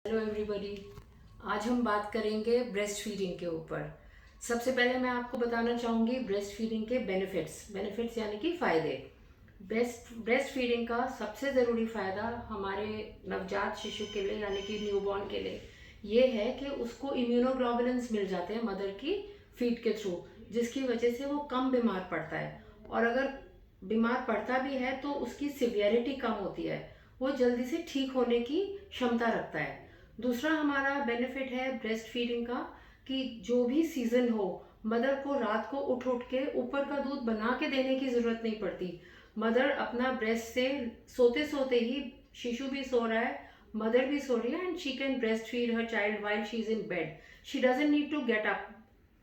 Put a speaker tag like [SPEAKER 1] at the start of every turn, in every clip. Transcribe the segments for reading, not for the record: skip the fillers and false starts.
[SPEAKER 1] Hello everybody. आज हम बात करेंगे ब्रेस्ट फीडिंग के ऊपर। सबसे पहले मैं आपको बताना चाहूँगी ब्रेस्ट फीडिंग के बेनिफिट्स यानी कि फ़ायदे। ब्रेस्ट फीडिंग का सबसे ज़रूरी फ़ायदा हमारे नवजात शिशु के लिए यानी कि न्यूबॉर्न के लिए ये है कि उसको इम्यूनोग्लोबुलिन्स मिल जाते हैं मदर की फीड के थ्रू, जिसकी वजह से वो कम बीमार पड़ता है। और अगर बीमार पड़ता भी है तो उसकी सिवियरिटी कम होती है, वो जल्दी से ठीक होने की क्षमता रखता है। दूसरा हमारा बेनिफिट है ब्रेस्ट फीडिंग का कि जो भी सीजन हो, मदर को रात को उठ उठ के ऊपर का दूध बना के देने की जरूरत नहीं पड़ती। मदर अपना ब्रेस्ट से सोते सोते ही, शिशु भी सो रहा है, मदर भी सो रही है, and she can breastfeed her child while she is in bed. She doesn't need to get up.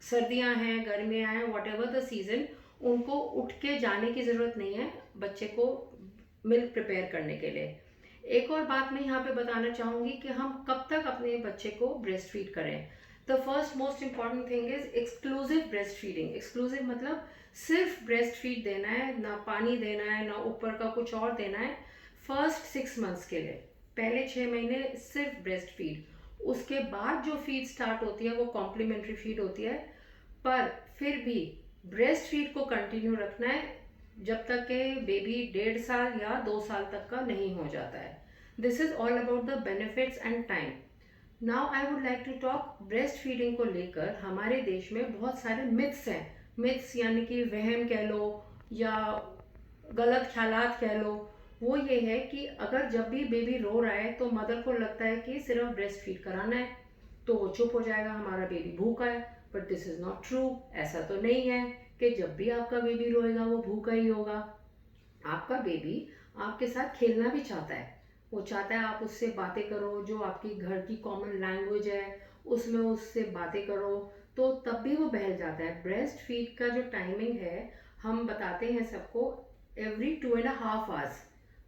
[SPEAKER 1] सर्दियां हैं, गर्मियां हैं, वॉट एवर द सीजन, उनको उठ के जाने की ज़रूरत नहीं है बच्चे को मिल्क प्रिपेयर करने के लिए। एक और बात मैं यहाँ पे बताना चाहूँगी कि हम कब तक अपने बच्चे को ब्रेस्ट फीड करें। The first most important thing is exclusive breast feeding. Exclusive मतलब सिर्फ ब्रेस्ट फीड देना है, ना पानी देना है, ना ऊपर का कुछ और देना है। फर्स्ट 6 मंथ्स के लिए, पहले 6 महीने सिर्फ ब्रेस्ट फीड। उसके बाद जो फीड स्टार्ट होती है वो कॉम्प्लीमेंट्री फीड होती है, पर फिर भी ब्रेस्ट फीड को कंटिन्यू रखना है जब तक के बेबी 1.5 साल या 2 साल तक का नहीं हो जाता है। This is all about the benefits and time. Now I would like to talk breastfeeding को लेकर। हमारे देश में बहुत सारे मिथ्स हैं। मिथ्स यानी कि वहम कह लो या गलत ख्यालात कह लो। वो ये है कि अगर जब भी बेबी रो रहा है तो मदर को लगता है कि सिर्फ ब्रेस्ट फीड कराना है तो वो चुप हो जाएगा, हमारा बेबी भूखा है। But this is not true. ऐसा तो नहीं है कि जब भी आपका बेबी रोएगा वो भूखा ही होगा। आपका बेबी आपके साथ खेलना भी चाहता है। वो चाहता है आप उससे बातें करो, जो आपकी घर की कॉमन लैंग्वेज है उसमें उससे बातें करो, तो तब भी वो बहल जाता है। ब्रेस्ट फीड का जो टाइमिंग है, हम बताते हैं सबको, एवरी 2.5 आवर्स,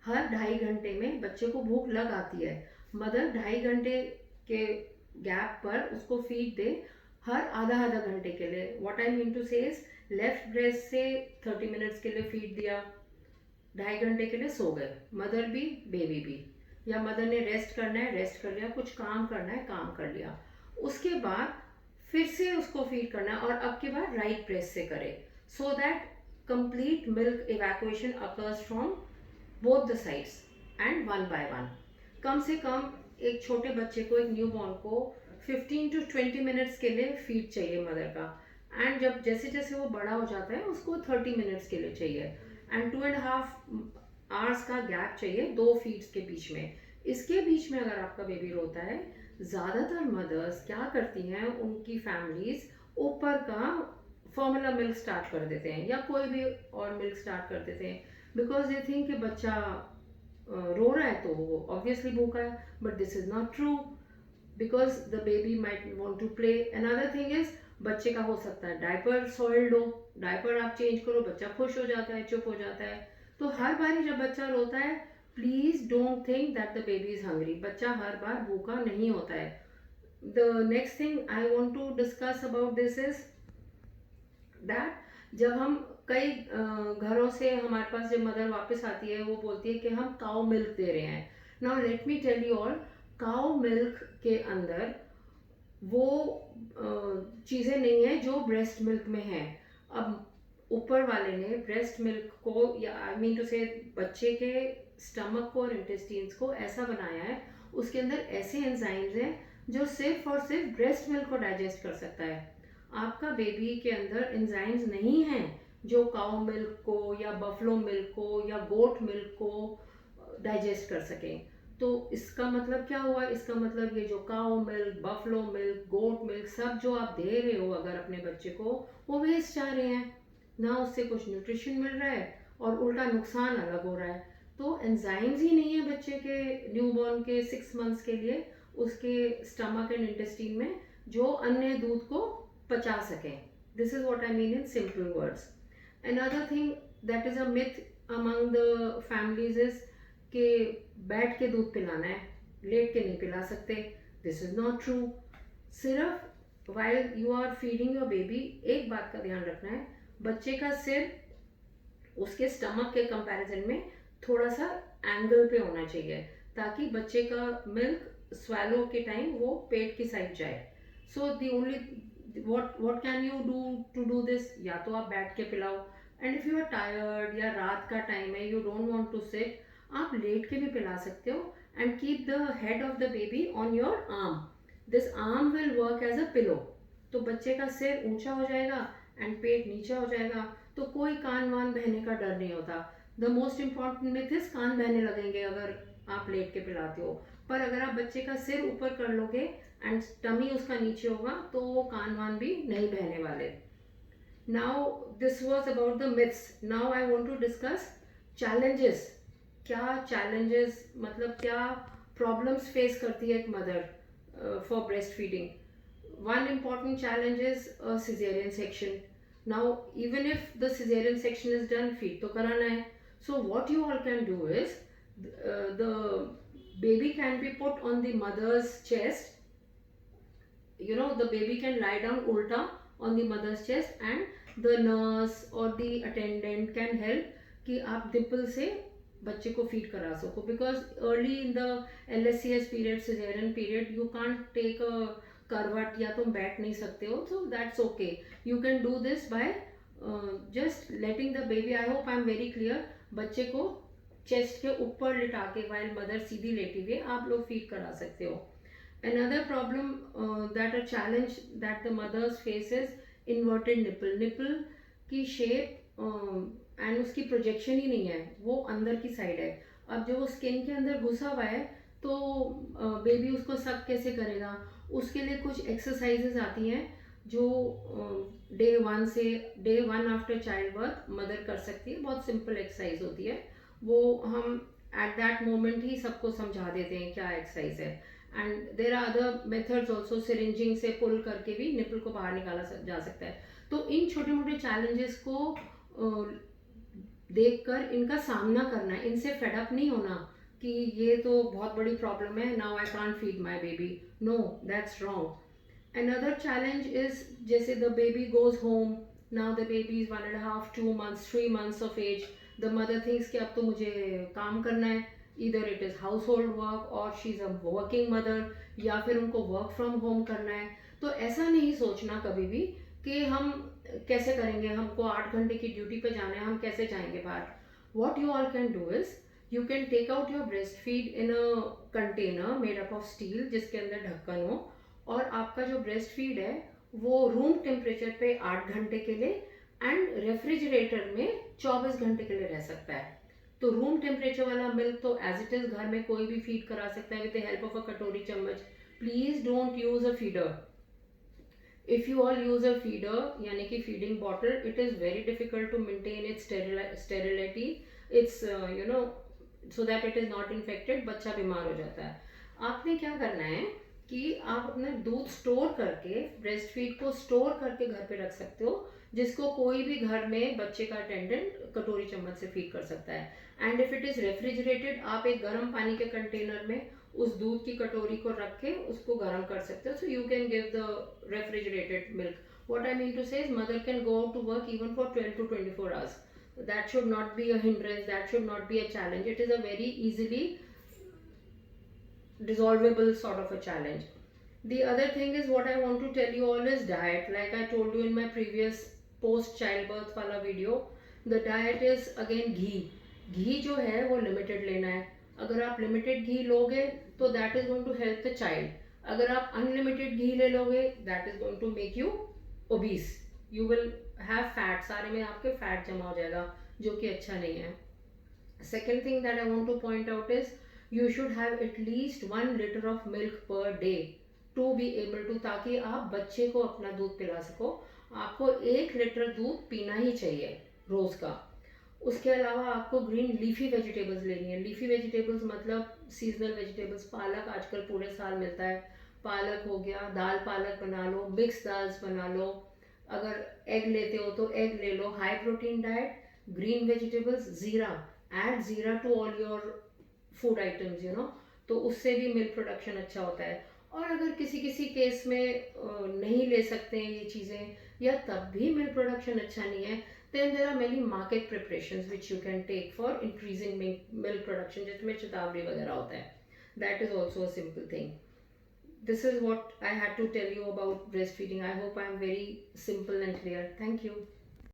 [SPEAKER 1] हर 2.5 घंटे में बच्चे को भूख लग आती है। मदर 2.5 घंटे के गैप पर उसको फीड दे, हर आधा आधा घंटे के लिए। What I mean to say is, left breast से 30 मिनट्स के लिए फीड दिया, 2.5 घंटे के लिए सो गए, मदर भी बेबी भी। या मदर ने रेस्ट करना है रेस्ट कर लिया, कुछ काम करना है काम कर लिया। उसके बाद फिर से उसको फीड करना है, और अब की बार राइट ब्रेस्ट से करे, so that complete milk evacuation occurs from both the sides and one by one. कम से कम एक छोटे बच्चे को, एक न्यू बॉर्न को 15 to 20 मिनट्स के लिए फीड चाहिए मदर का। एंड जब जैसे जैसे वो बड़ा हो जाता है उसको 30 मिनट्स के लिए चाहिए। एंड 2.5 आवर्स का गैप चाहिए दो फीड्स के बीच में। इसके बीच में अगर आपका बेबी रोता है, ज़्यादातर मदर्स क्या करती हैं, उनकी फैमिलीज ऊपर का फॉर्मूला मिल्क स्टार्ट कर देते हैं या कोई भी और मिल्क स्टार्ट कर देते हैं, बिकॉज दे थिंक कि बच्चा रो रहा है तो वो ऑब्वियसली भूखा है। But this is not true, because the baby might want to play. Another thing is, बच्चे का हो सकता है डायपर सॉइल्ड हो, डायपर आप चेंज करो, बच्चा खुश हो जाता है, चुप हो जाता है। तो हर बारी जब बच्चा रोता है, please don't think that the baby is hungry. बच्चा हर बार भूखा नहीं होता है। The next thing I want to discuss about this is that जब हम कई घरों से हमारे पास जब मदर वापस आती है, वो बोलती है कि हम काउ मिल्क दे रहे हैं। Now let me tell you all, cow milk के अंदर वो चीज़ें नहीं है जो ब्रेस्ट मिल्क में है। अब ऊपर वाले ने ब्रेस्ट मिल्क को, या आई मीन टू से बच्चे के स्टमक को और इंटेस्टाइन्स को ऐसा बनाया है, उसके अंदर ऐसे एंजाइम्स हैं जो सिर्फ और सिर्फ ब्रेस्ट मिल्क को डाइजेस्ट कर सकता है। आपका बेबी के अंदर एंजाइम्स नहीं हैं जो काउ मिल्क को या बफलो मिल्क को या गोट मिल्क को डाइजेस्ट कर सकें। तो इसका मतलब क्या हुआ, इसका मतलब ये जो cow milk, buffalo milk, goat milk, सब जो आप दे रहे हो अगर अपने बच्चे को, वो वेस्ट जा रहे हैं। ना उससे कुछ न्यूट्रिशन मिल रहा है और उल्टा नुकसान अलग हो रहा है। तो एंजाइम्स ही नहीं है बच्चे के, न्यूबॉर्न के 6 मंथ्स के लिए उसके स्टमक एंड इंटेस्टाइन में, जो अन्य दूध को पचा सकें। This is what I mean in simple words. Another thing that is a myth among the families is कि बैठ के दूध पिलाना है, लेट के नहीं पिला सकते। This is not true. सिर्फ while you are feeding your baby, एक बात का ध्यान रखना है, बच्चे का सिर उसके स्टमक के कंपैरिजन में थोड़ा सा एंगल पे होना चाहिए, ताकि बच्चे का मिल्क swallow के टाइम वो पेट की साइड जाए. So the only what can you do to do this? या तो आप बैठ के पिलाओ, and if you are tired या रात का टाइम है, you don't want to sit, आप लेट के भी पिला सकते हो, and keep the head of the baby on your arm. This arm will work as a pillow. तो बच्चे का सिर ऊंचा हो जाएगा एंड पेट नीचा हो जाएगा, तो कोई कान वान बहने का डर नहीं होता. The most important myth is कान बहने लगेंगे अगर आप लेट के पिलाते हो. पर अगर आप बच्चे का सिर ऊपर कर लोगे एंड टमी उसका नीचे होगा, तो वो कान वान भी नहीं बहने वाले. Now this was about the myths. Now I want to discuss challenges. क्या चैलेंजेस, मतलब क्या प्रॉब्लम्स फेस करती है एक mother for breastfeeding. One important challenge is a cesarean section. Now, even if the cesarean section is done, feed to karana hai. So what you all can do is, the baby can be put on the mother's chest. You know, the baby can lie down ulta on the mother's chest, and the nurse or the attendant can help कि आप डिम्पल से बच्चे को feed करा सको. Because early in the LSCS period, caesarean period, you can't take a करवट या तुम बैठ नहीं सकते हो. So that's okay. You can do this by just letting the baby. I hope I am very clear. बच्चे को चेस्ट के ऊपर लिटा के वाइल मदर सीधी लेटी हुई आप लोग फीड करा सकते हो. Another problem that a challenge that the mothers face is inverted nipple. Nipple की शेप एंड उसकी प्रोजेक्शन ही नहीं है, वो अंदर की साइड है. अब जब वो स्किन के अंदर घुसा हुआ है, तो बेबी उसको सक कैसे करेगा. उसके लिए कुछ एक्सरसाइजेज आती हैं जो day one after child birth mother कर सकती है. बहुत सिंपल एक्सरसाइज होती है, वो हम एट दैट मोमेंट ही सबको समझा देते हैं क्या एक्सरसाइज है. And there are other methods also. Syringing से पुल करके भी निपल को बाहर निकाला जा सकता है. तो इन छोटे मोटे चैलेंजेस को देखकर इनका सामना करना है. इनसे फेडअप नहीं होना कि ये तो बहुत बड़ी प्रॉब्लम है, now I can't feed my baby. No, that's wrong. Another challenge is जैसे the baby goes home, now the baby is 1.5, 2 months, 3 months of age. The mother thinks कि अब तो मुझे काम करना है. Either it is household work or she's a working mother, या फिर उनको work from home करना है. तो ऐसा नहीं सोचना कभी भी कि हम कैसे करेंगे, हमको 8 घंटे की ड्यूटी पे जाना है, हम कैसे जाएंगे बाहर. What you all can do is, you can take out your breast feed in a container made up of steel जिसके अंदर ढक्कन हो, और आपका जो ब्रेस्ट फीड है वो रूम टेम्परेचर पे 8 घंटे के लिए एंड रेफ्रिजरेटर में 24 घंटे के लिए रह सकता है. तो रूम टेम्परेचर वाला मिल्क तो एज इट इज घर में कोई भी फीड करा सकता है with the help of a कटोरी चम्मच. Please don't use a feeder. If you all use a feeder यानी कि feeding bottle, it is very difficult to maintain its sterility. Its you know, so that it is not infected. बच्चा बीमार हो जाता है. आपने क्या करना है कि आप अपना दूध स्टोर करके, ब्रेस्ट फीड को स्टोर करके घर पे रख सकते हो, जिसको कोई भी घर में बच्चे का अटेंडेंट कटोरी चम्मच से फीड कर सकता है. And if it is refrigerated, आप एक गर्म पानी के कंटेनर में उस दूध की कटोरी को रख के उसको गर्म कर सकते हो. So you can give the refrigerated milk. What I mean to say is mother can go to work even for 12 to 24 hours. That should not be a hindrance, that should not be a challenge. It is a very easily dissolvable sort of a challenge. The other thing is, what I want to tell you all is diet. Like I told you in my previous post childbirth वाला video, the diet is again ghee. घी जो है वो limited लेना है. अगर आप limited घी लोगे तो that is going to help the child. अगर आप अनलिमिटेड घी ले लोगे, that is going to make you obese. You will have fat, सारे में आपके फैट जमा हो जाएगा, जो कि अच्छा नहीं है. Second thing that I want to point out is, you should have at least 1 liter of milk per day to be able to, ताकि आप बच्चे को अपना दूध पिला सको. आपको 1 लीटर दूध पीना ही चाहिए रोज का. उसके अलावा आपको ग्रीन लीफी वेजिटेबल्स लेनी है. लीफी वेजिटेबल्स मतलब सीजनल वेजिटेबल्स. पालक आजकल पूरे साल मिलता है, पालक हो गया, दाल पालक बना लो, मिक्स दाल्स बना लो. अगर एग लेते हो तो एग ले लो. High protein diet, green vegetables, जीरा. Add jeera to all your food items, you know, तो उससे भी मिल्क प्रोडक्शन अच्छा होता है. और अगर किसी किसी केस में नहीं ले सकते हैं ये चीज़ें, या तब भी मिल्क प्रोडक्शन अच्छा नहीं है, then there are many market preparations which you can take for increasing milk production, जिसमें शतावरी वगैरह होता है. That is also a simple thing. This is what I had to tell you about breastfeeding. I hope I am very simple and clear. Thank you.